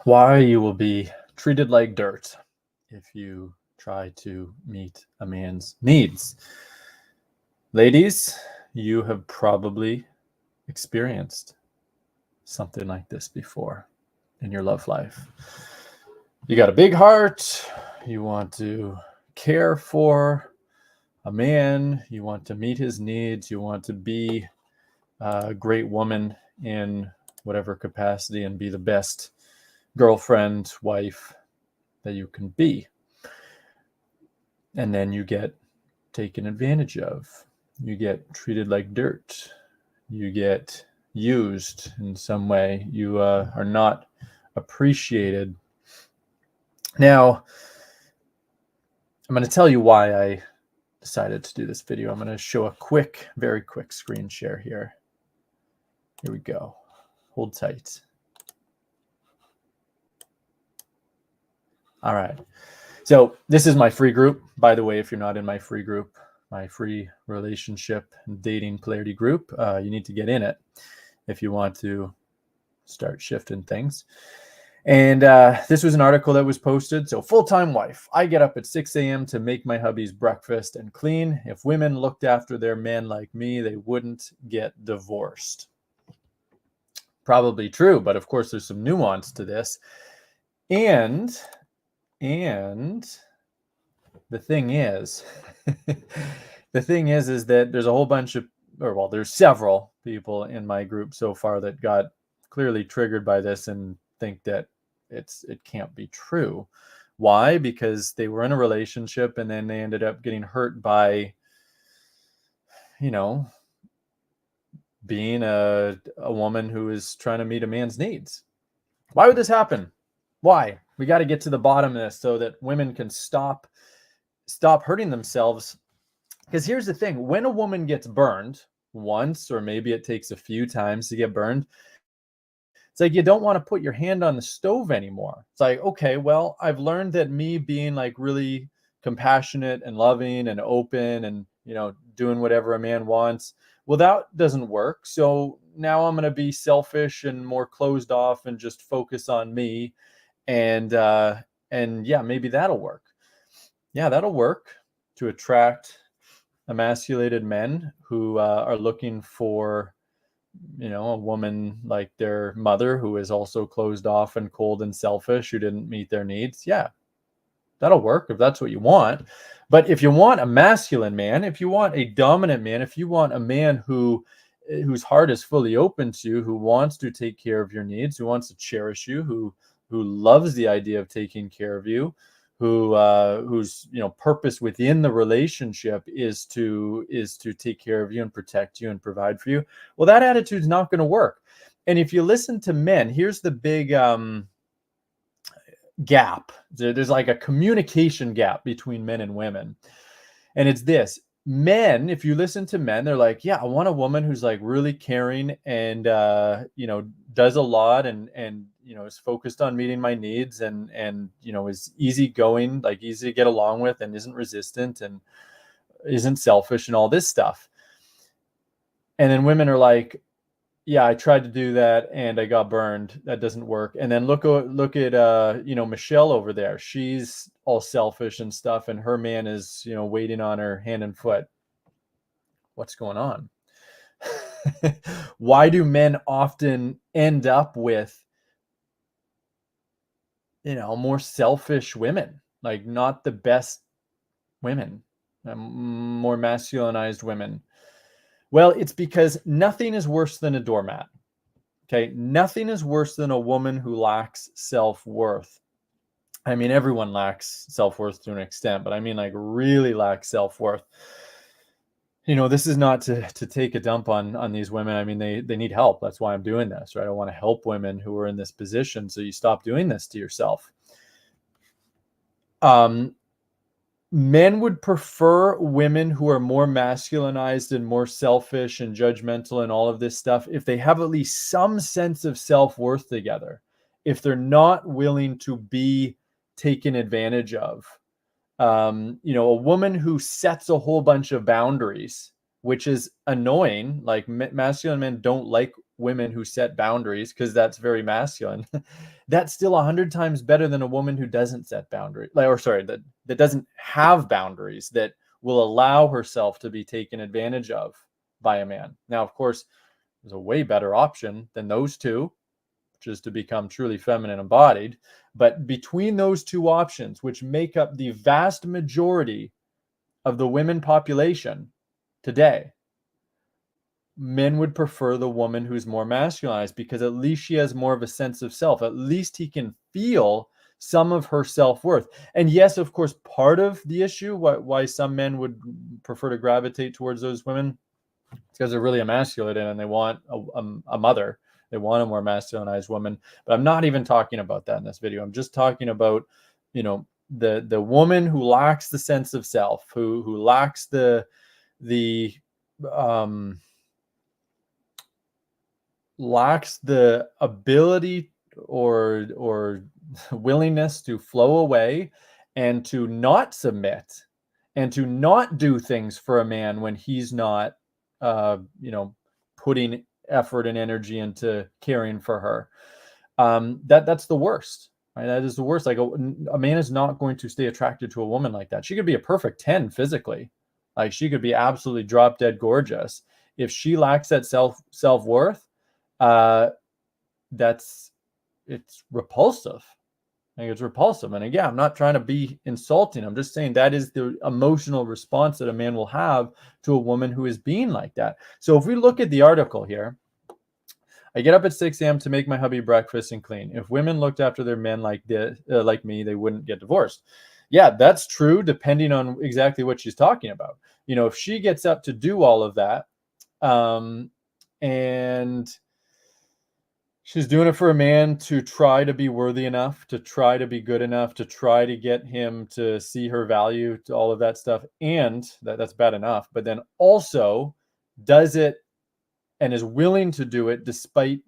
Why you will be treated like dirt if you try to meet a man's needs. Ladies, you have probably experienced something like this before in your love life. You got a big heart, you want to care for a man, you want to meet his needs, you want to be a great woman in whatever capacity and be the best girlfriend, wife that you can be. And then you get taken advantage of. You get treated like dirt. You get used in some way. You are not appreciated. Now, I'm going to tell you why I decided to do this video. I'm going to show a very quick screen share here. Here we go. Hold tight. All right. So this is my free group. By the way, if you're not in my free group, my free relationship and dating polarity group, you need to get in it if you want to start shifting things. And this was an article that was posted. So, full-time wife. I get up at 6 a.m. to make my hubby's breakfast and clean. If women looked after their men like me, they wouldn't get divorced. Probably true, but of course there's some nuance to this. And the thing is, is that there's a whole bunch of, there's several people in my group so far that got clearly triggered by this and think that it can't be true. Why? Because they were in a relationship and then they ended up getting hurt by, being a woman who is trying to meet a man's needs. Why would this happen? Why? We got to get to the bottom of this so that women can stop hurting themselves. Because here's the thing. When a woman gets burned once, or maybe it takes a few times to get burned, it's like you don't want to put your hand on the stove anymore. It's like, okay, well, I've learned that me being like really compassionate and loving and open and, doing whatever a man wants, well, that doesn't work. So now I'm going to be selfish and more closed off and just focus on me. And yeah, maybe that'll work. Yeah, that'll work to attract emasculated men who are looking for, a woman like their mother who is also closed off and cold and selfish, who didn't meet their needs. Yeah, that'll work if that's what you want. But if you want a masculine man, if you want a dominant man, if you want a man whose heart is fully open to you, who wants to take care of your needs, who wants to cherish you, who loves the idea of taking care of you, whose purpose within the relationship is to take care of you and protect you and provide for you, well, that attitude's not going to work. And if you listen to men, here's the big gap. There's like a communication gap between men and women, and it's this. Men, if you listen to men, they're like, yeah, I want a woman who's like really caring and does a lot and is focused on meeting my needs and is easygoing, like easy to get along with, and isn't resistant and isn't selfish and all this stuff. And then women are like, yeah, I tried to do that and I got burned. That doesn't work. And then look at Michelle over there. She's all selfish and stuff, and her man is waiting on her hand and foot. What's going on? Why do men often end up with more selfish women, like not the best women, more masculinized women? Well, it's because nothing is worse than a doormat. Okay, nothing is worse than a woman who lacks self-worth. I mean, everyone lacks self-worth to an extent, but I mean like really lacks self-worth. This is not to take a dump on these women. I mean, they need help. That's why I'm doing this, right? I want to help women who are in this position, so you stop doing this to yourself. Men would prefer women who are more masculinized and more selfish and judgmental and all of this stuff if they have at least some sense of self-worth together, if they're not willing to be taken advantage of. A woman who sets a whole bunch of boundaries, which is annoying. Like masculine men don't like women who set boundaries, because that's very masculine, that's still 100 times better than a woman who doesn't set boundaries, that doesn't have boundaries, that will allow herself to be taken advantage of by a man. Now, of course, there's a way better option than those two, which is to become truly feminine embodied. But between those two options, which make up the vast majority of the women population today, men would prefer the woman who's more masculinized, because at least she has more of a sense of self. At least he can feel some of her self-worth. And yes, of course, part of the issue why some men would prefer to gravitate towards those women is because they're really emasculated and they want a mother. They want a more masculinized woman. But I'm not even talking about that in this video. I'm just talking about, the woman who lacks the sense of self, who lacks the ability or willingness to flow away and to not submit and to not do things for a man when he's not putting effort and energy into caring for her. That's the worst, right? That is the worst. Like a man is not going to stay attracted to a woman like that. She could be a perfect 10 physically. Like she could be absolutely drop dead gorgeous. If she lacks that self-worth, it's repulsive. I think it's repulsive. And again, I'm not trying to be insulting. I'm just saying that is the emotional response that a man will have to a woman who is being like that. So if we look at the article here, I get up at 6 a.m. to make my hubby breakfast and clean. If women looked after their men like me, they wouldn't get divorced. Yeah, that's true, depending on exactly what she's talking about. If she gets up to do all of that, and she's doing it for a man to try to be worthy enough, to try to be good enough, to try to get him to see her value, to all of that stuff. And that's bad enough. But then also does it and is willing to do it despite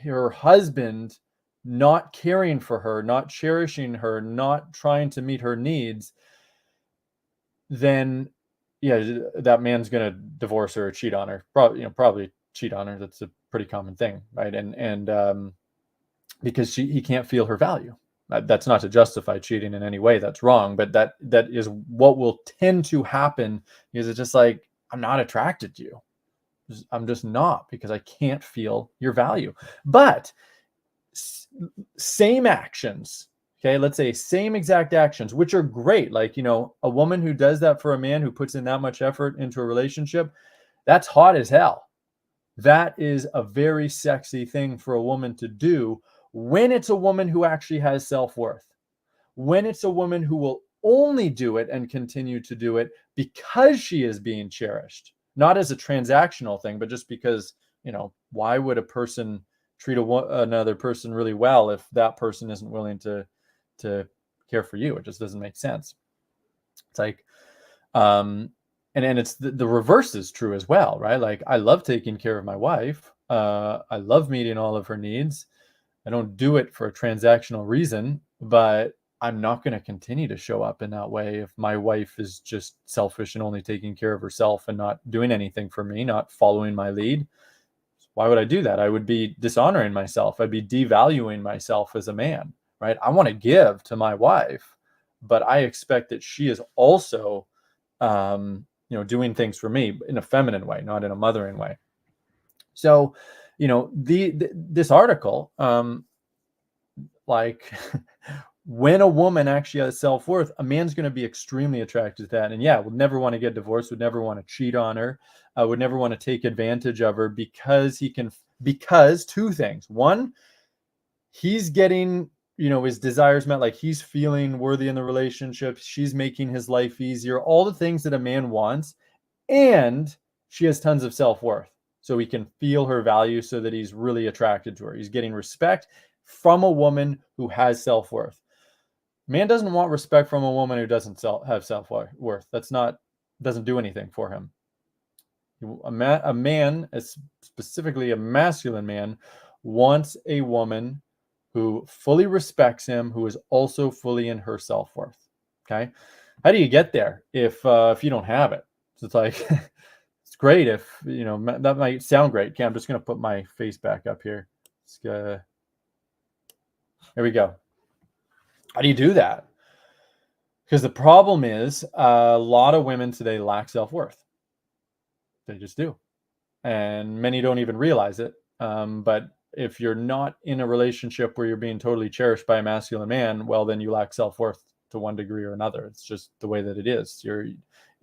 her husband not caring for her, not cherishing her, not trying to meet her needs, then yeah, that man's going to divorce her or cheat on her. Probably cheat on her. That's a pretty common thing, right? And because he can't feel her value. That's not to justify cheating in any way. That's wrong. But that is what will tend to happen, because it's just like, I'm not attracted to you. I'm just not, because I can't feel your value. But same actions, okay, let's say same exact actions, which are great. Like, a woman who does that for a man, who puts in that much effort into a relationship, that's hot as hell. That is a very sexy thing for a woman to do, when it's a woman who actually has self-worth. When it's a woman who will only do it and continue to do it because she is being cherished. Not as a transactional thing, but just because, why would a person treat another person really well if that person isn't willing to care for you? It just doesn't make sense. It's like, and it's the reverse is true as well, right? Like, I love taking care of my wife. I love meeting all of her needs. I don't do it for a transactional reason, but I'm not going to continue to show up in that way if my wife is just selfish and only taking care of herself and not doing anything for me, not following my lead. Why would I do that? I would be dishonoring myself. I'd be devaluing myself as a man, right? I want to give to my wife, but I expect that she is also, doing things for me in a feminine way, not in a mothering way. So, this article, like, when a woman actually has self-worth, a man's going to be extremely attracted to that. And yeah, would never want to get divorced, would never want to cheat on her, would never want to take advantage of her, because two things. One, he's getting, his desires met, like he's feeling worthy in the relationship. She's making his life easier, all the things that a man wants. And she has tons of self-worth, so he can feel her value, so that he's really attracted to her. He's getting respect from a woman who has self-worth. Man doesn't want respect from a woman who doesn't have self-worth. Doesn't do anything for him. A man, specifically a masculine man, wants a woman who fully respects him, who is also fully in her self-worth. Okay, how do you get there if you don't have it? So it's like, it's it's great if, that might sound great. Okay, I'm just going to put my face back up here. There we go. How do you do that? Because the problem is a lot of women today lack self-worth. They just do. And many don't even realize it. But if you're not in a relationship where you're being totally cherished by a masculine man, well, then you lack self-worth to one degree or another. It's just the way that it is.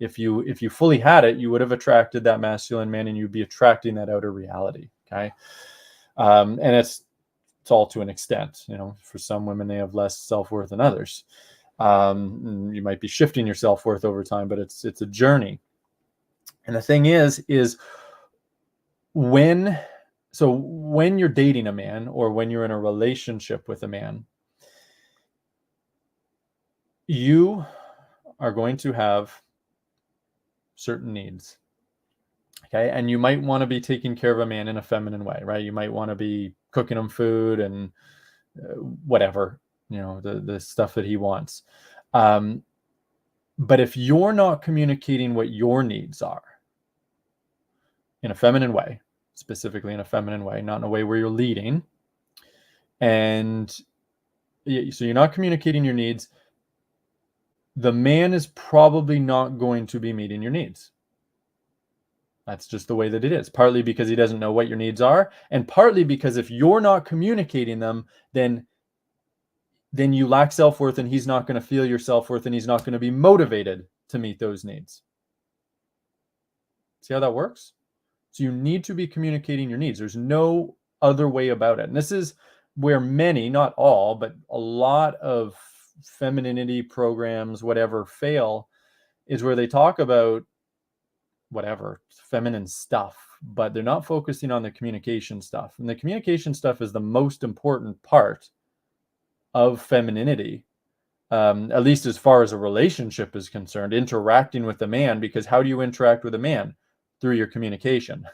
If you fully had it, you would have attracted that masculine man, and you'd be attracting that outer reality. Okay. And it's all to an extent. For some women, they have less self-worth than others. You might be shifting your self-worth over time, but it's a journey. And the thing is when you're dating a man, or when you're in a relationship with a man, you are going to have certain needs. Okay. And you might want to be taking care of a man in a feminine way, right? You might want to be cooking him food and whatever, the stuff that he wants. But if you're not communicating what your needs are in a feminine way, specifically in a feminine way, not in a way where you're leading, and so you're not communicating your needs, the man is probably not going to be meeting your needs. That's just the way that it is. Partly because he doesn't know what your needs are, and partly because if you're not communicating them, then you lack self-worth, and he's not going to feel your self-worth, and he's not going to be motivated to meet those needs. See how that works? So you need to be communicating your needs. There's no other way about it. And this is where many, not all, but a lot of femininity programs, whatever, fail, is where they talk about whatever feminine stuff, but they're not focusing on the communication stuff. And the communication stuff is the most important part of femininity, at least as far as a relationship is concerned, interacting with the man. Because how do you interact with a man? Through your communication,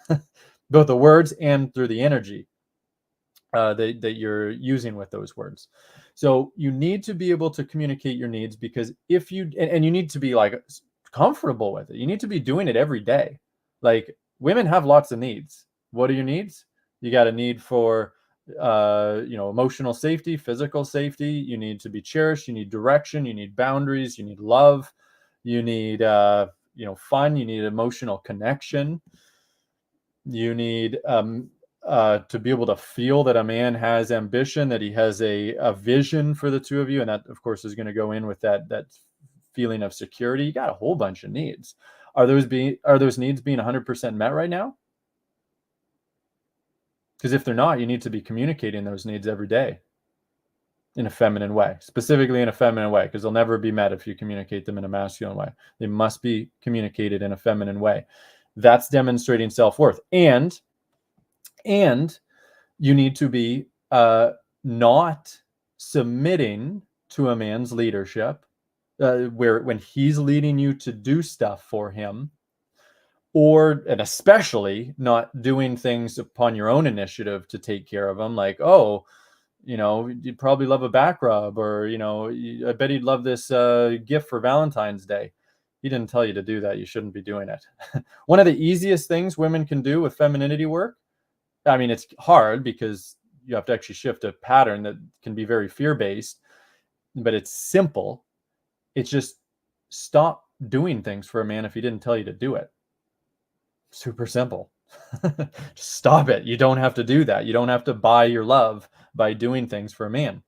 both the words and through the energy that you're using with those words. So you need to be able to communicate your needs, because if you, and you need to be like comfortable with it. You need to be doing it every day. Like, women have lots of needs. What are your needs? You got a need for emotional safety, physical safety. You need to be cherished. You need direction. You need boundaries. You need love. You need fun. You need emotional connection. You need to be able to feel that a man has ambition, that he has a vision for the two of you, and that, of course, is going to go in with that feeling of security. You got a whole bunch of needs. Are those needs being 100% met right now? Because if they're not, you need to be communicating those needs every day in a feminine way, specifically in a feminine way, because they'll never be met if you communicate them in a masculine way. They must be communicated in a feminine way. That's demonstrating self-worth. And you need to be not submitting to a man's leadership, when he's leading you to do stuff for him, and especially not doing things upon your own initiative to take care of him. Like, oh, you'd probably love a back rub, or, I bet he'd love this gift for Valentine's Day. He didn't tell you to do that. You shouldn't be doing it. One of the easiest things women can do with femininity work, I mean, it's hard because you have to actually shift a pattern that can be very fear-based, but it's simple. It's just stop doing things for a man if he didn't tell you to do it. Super simple. Just stop it. You don't have to do that. You don't have to buy your love by doing things for a man.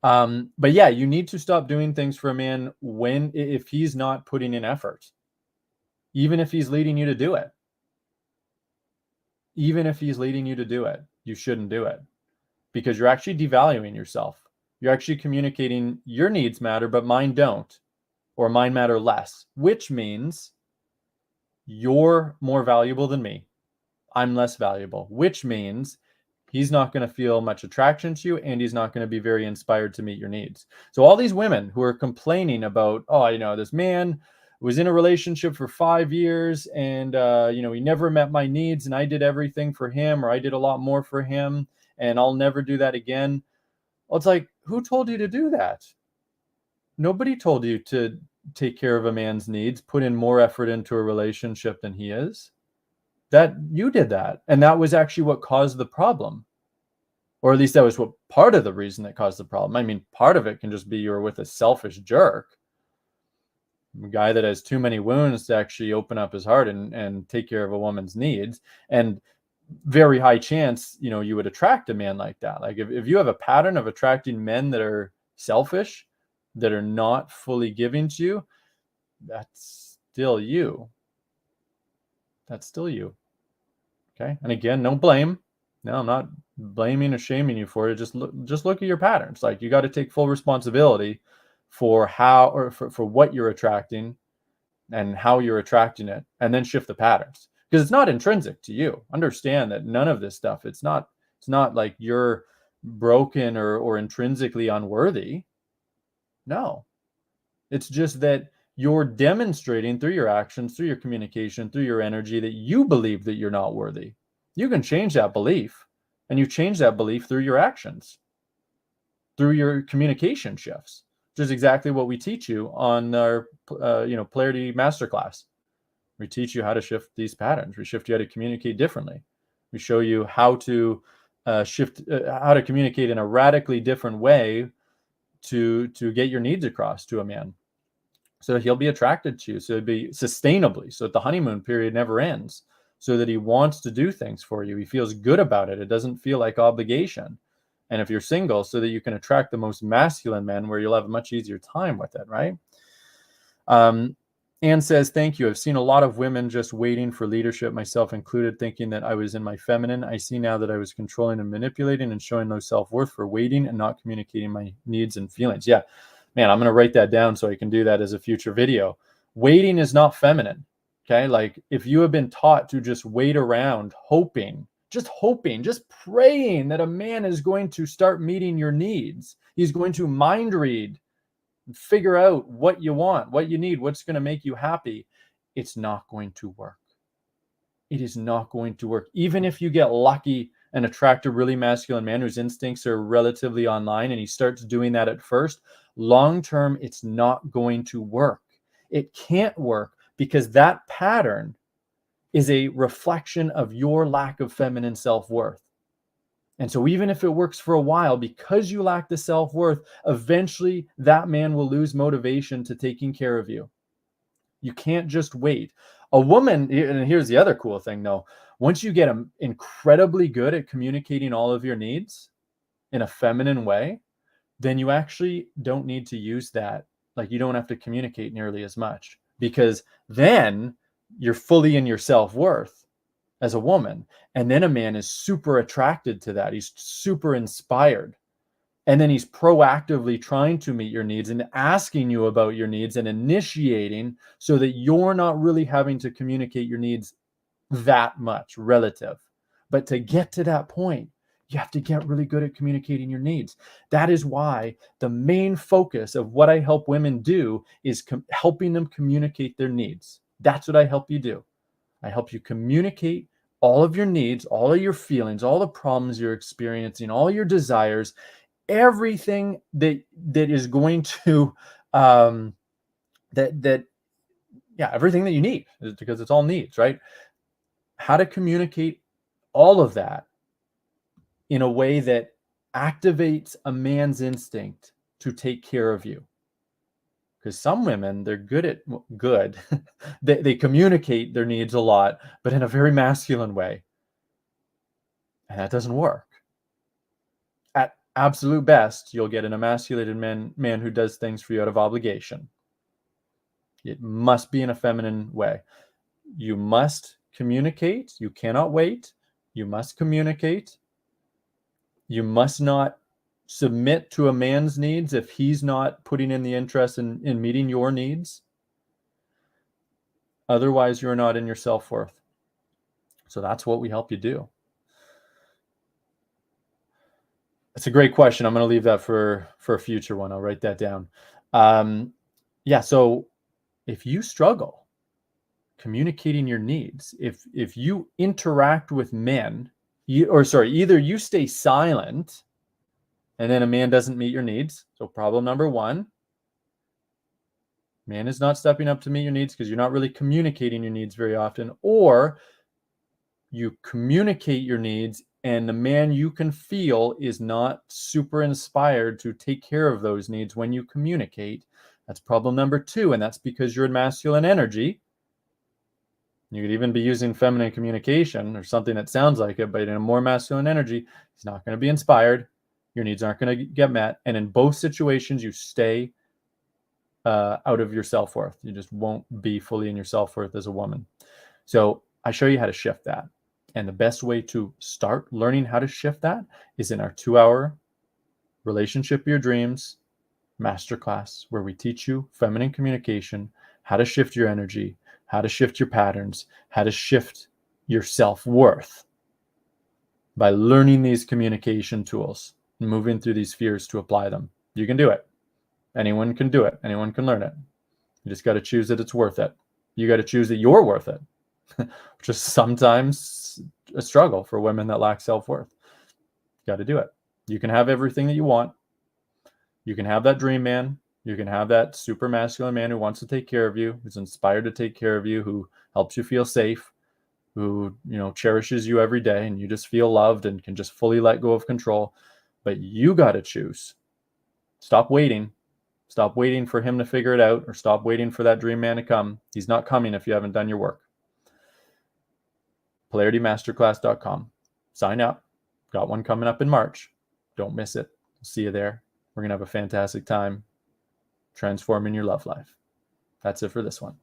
But yeah, you need to stop doing things for a man if he's not putting in effort, even if he's leading you to do it. Even if he's leading you to do it, you shouldn't do it, because you're actually devaluing yourself. You're actually communicating your needs matter, but mine don't, or mine matter less, which means you're more valuable than me. I'm less valuable, which means he's not going to feel much attraction to you, and he's not going to be very inspired to meet your needs. So all these women who are complaining about, this man was in a relationship for 5 years, and he never met my needs, and I did everything for him, or I did a lot more for him, and I'll never do that again. Well, it's like, who told you to do that? Nobody told you to take care of a man's needs, put in more effort into a relationship than he is, that you did that. And that was actually what caused the problem. Or at least that was what part of the reason that caused the problem. I mean, part of it can just be you're with a selfish jerk, a guy that has too many wounds to actually open up his heart and take care of a woman's needs. And very high chance, you know, you would attract a man like that. Like if you have a pattern of attracting men that are selfish, that are not fully giving to you, that's still you. That's still you. Okay. And again, no blame. No, I'm not blaming or shaming you for it. Just look at your patterns. Like you got to take full responsibility for how, or for what you're attracting and how you're attracting it, and then shift the patterns, because it's not intrinsic to you. Understand that none of this stuff, it's not like you're broken or intrinsically unworthy. No, it's just that you're demonstrating through your actions, through your communication, through your energy, that you believe that you're not worthy. You can change that belief, and you change that belief through your actions, through your communication shifts, which is exactly what we teach you on our Polarity Masterclass. We teach you how to shift these patterns. We shift you how to communicate differently. We show you how to how to communicate in a radically different way to get your needs across to a man, so that he'll be attracted to you, so it'd be sustainably, so that the honeymoon period never ends, so that he wants to do things for you. He feels good about it. It doesn't feel like obligation. And if you're single, so that you can attract the most masculine men, where you'll have a much easier time with it, right? Anne says, thank you. I've seen a lot of women just waiting for leadership, myself included, thinking that I was in my feminine. I see now that I was controlling and manipulating and showing no self-worth for waiting and not communicating my needs and feelings. Yeah, man, I'm going to write that down so I can do that as a future video. Waiting is not feminine. Okay. Like if you have been taught to just wait around, hoping, just praying that a man is going to start meeting your needs. He's going to mind read, figure out what you want, what you need, what's going to make you happy. It's not going to work. It is not going to work. Even if you get lucky and attract a really masculine man whose instincts are relatively online, and he starts doing that at first, long term, it's not going to work. It can't work, because that pattern is a reflection of your lack of feminine self-worth. And so even if it works for a while, because you lack the self-worth, eventually that man will lose motivation to taking care of you. You can't just wait. A woman, and here's the other cool thing though, once you get incredibly good at communicating all of your needs in a feminine way, then you actually don't need to use that. Like you don't have to communicate nearly as much, because then you're fully in your self-worth as a woman. And then a man is super attracted to that. He's super inspired. And then he's proactively trying to meet your needs and asking you about your needs and initiating, so that you're not really having to communicate your needs that much relative. But to get to that point, you have to get really good at communicating your needs. That is why the main focus of what I help women do is helping them communicate their needs. That's what I help you do. I help you communicate all of your needs, all of your feelings, all the problems you're experiencing, all your desires, everything that is going to everything that you need, because it's all needs, right? How to communicate all of that in a way that activates a man's instinct to take care of you. Because some women, they're good. They communicate their needs a lot, but in a very masculine way. And that doesn't work. At absolute best, you'll get an emasculated man who does things for you out of obligation. It must be in a feminine way. You must communicate. You cannot wait. You must communicate. You must not submit to a man's needs if he's not putting in the interest in meeting your needs. Otherwise, you're not in your self-worth. So that's what we help you do. It's a great question. I'm going to leave that for a future one. I'll write that down. So if you struggle communicating your needs, if you interact with men, either you stay silent and then a man doesn't meet your needs. So problem number one, Man is not stepping up to meet your needs because you're not really communicating your needs very often, or you communicate your needs and the man you can feel is not super inspired to take care of those needs when you communicate. That's problem number 2, and that's because you're in masculine energy. You could even be using feminine communication or something that sounds like it, but in a more masculine energy, he's not going to be inspired. Your needs aren't going to get met. And in both situations, you stay out of your self-worth. You just won't be fully in your self-worth as a woman. So I show you how to shift that. And the best way to start learning how to shift that is in our 2-hour Relationship of Your Dreams masterclass, where we teach you feminine communication, how to shift your energy, how to shift your patterns, how to shift your self-worth by learning these communication tools and moving through these fears to apply them. You can do it. Anyone can do it. Anyone can learn it. You just got to choose that it's worth it. You got to choose that you're worth it, which is sometimes a struggle for women that lack self-worth. You got to do it. You can have everything that you want. You can have that dream man. You can have that super masculine man who wants to take care of you, who's inspired to take care of you, who helps you feel safe, who, cherishes you every day, and you just feel loved and can just fully let go of control. But you got to choose. Stop waiting. Stop waiting for him to figure it out, or stop waiting for that dream man to come. He's not coming if you haven't done your work. PolarityMasterclass.com. Sign up. Got one coming up in March. Don't miss it. See you there. We're going to have a fantastic time transforming your love life. That's it for this one.